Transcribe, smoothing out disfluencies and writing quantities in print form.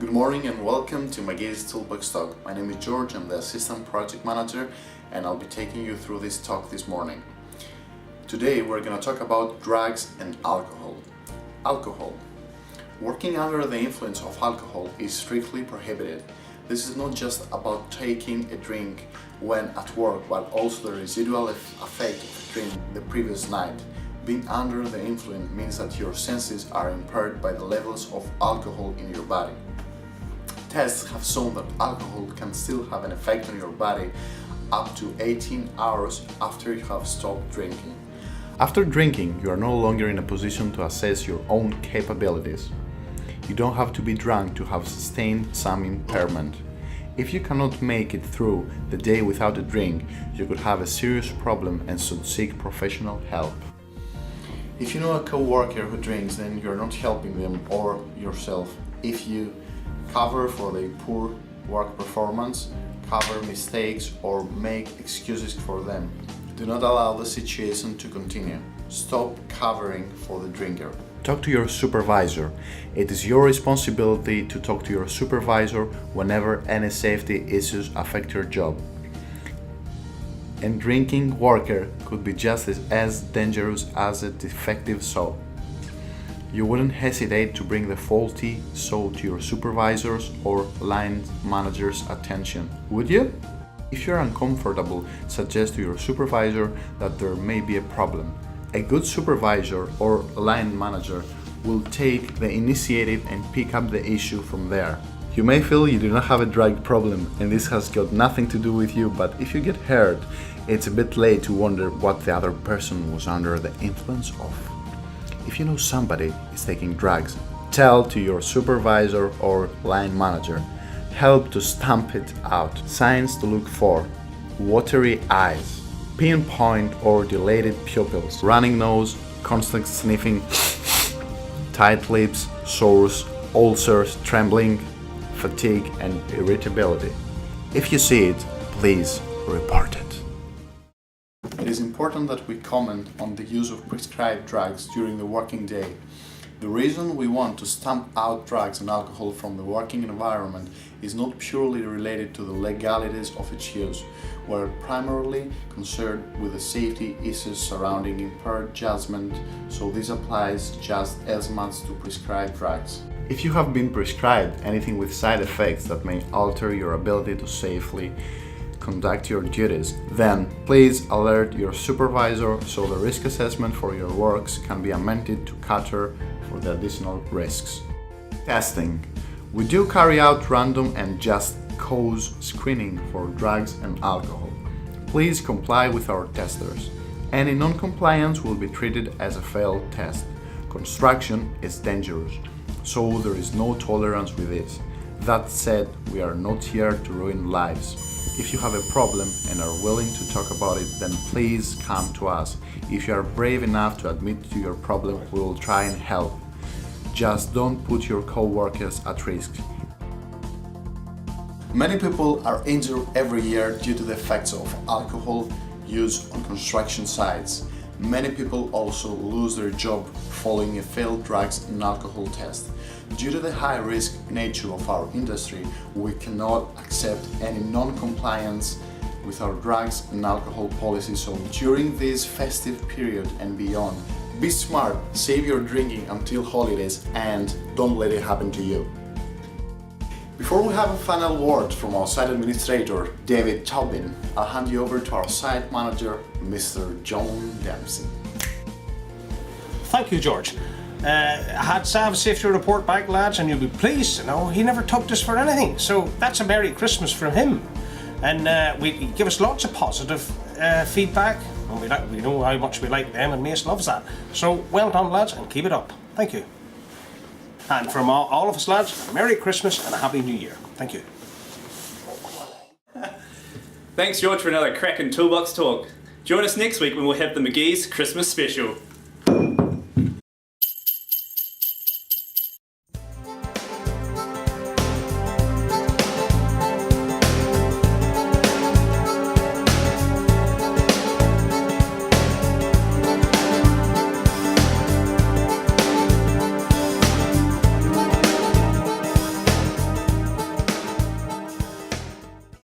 Good morning and welcome to McGee's Toolbox Talk. My name is George, I'm the Assistant Project Manager and I'll be taking you through this talk this morning. Today we're going to talk about drugs and alcohol. Alcohol. Working under the influence of alcohol is strictly prohibited. This is not just about taking a drink when at work, but also the residual effect of the drink the previous night. Being under the influence means that your senses are impaired by the levels of alcohol in your body. Tests have shown that alcohol can still have an effect on your body up to 18 hours after you have stopped drinking. After drinking, you are no longer in a position to assess your own capabilities. You don't have to be drunk to have sustained some impairment. If you cannot make it through the day without a drink, you could have a serious problem and should seek professional help. If you know a co-worker who drinks, then you're not helping them or yourself. If you cover for their poor work performance, cover mistakes, or make excuses for them, do not allow the situation to continue. Stop covering for the drinker. Talk to your supervisor. It is your responsibility to talk to your supervisor whenever any safety issues affect your job. A drinking worker could be just as dangerous as a defective saw. You wouldn't hesitate to bring the faulty saw to your supervisor's or line manager's attention, would you? If you're uncomfortable, suggest to your supervisor that there may be a problem. A good supervisor or line manager will take the initiative and pick up the issue from there. You may feel you do not have a drug problem and this has got nothing to do with you, but if you get hurt, it's a bit late to wonder what the other person was under the influence of. If you know somebody is taking drugs, tell to your supervisor or line manager. Help to stamp it out. Signs to look for: watery eyes, pinpoint or dilated pupils, running nose, constant sniffing, tight lips, sores, ulcers, trembling, fatigue and irritability. If you see it, please report it. It is important that we comment on the use of prescribed drugs during the working day. The reason we want to stamp out drugs and alcohol from the working environment is not purely related to the legalities of its use. We're primarily concerned with the safety issues surrounding impaired judgment, so this applies just as much to prescribed drugs. If you have been prescribed anything with side effects that may alter your ability to safely conduct your duties, then please alert your supervisor so the risk assessment for your works can be amended to cater for the additional risks. Testing. We do carry out random and just cause screening for drugs and alcohol. Please comply with our testers. Any non-compliance will be treated as a failed test. Construction is dangerous, so there is no tolerance with it. That said, we are not here to ruin lives. If you have a problem and are willing to talk about it, then please come to us. If you are brave enough to admit to your problem, we will try and help. Just don't put your co-workers at risk. Many people are injured every year due to the effects of alcohol use on construction sites. Many people also lose their job following a failed drugs and alcohol test. Due to the high-risk nature of our industry, we cannot accept any non-compliance with our drugs and alcohol policy, so during this festive period and beyond, be smart, save your drinking until holidays, and don't let it happen to you. Before we have a final word from our site administrator, David Taubin, I'll hand you over to our site manager, Mr. John Dempsey. Thank you, George. I had to have a safety report back, lads, and you'll be pleased to know he never took us for anything. So that's a Merry Christmas from him. And he give us lots of positive feedback. And we know how much we like them, and Mace loves that. So well done, lads, and keep it up. Thank you. And from all of us, lads, Merry Christmas and a Happy New Year. Thank you. Thanks, George, for another cracking Toolbox Talk. Join us next week when we'll have the McGee's Christmas Special.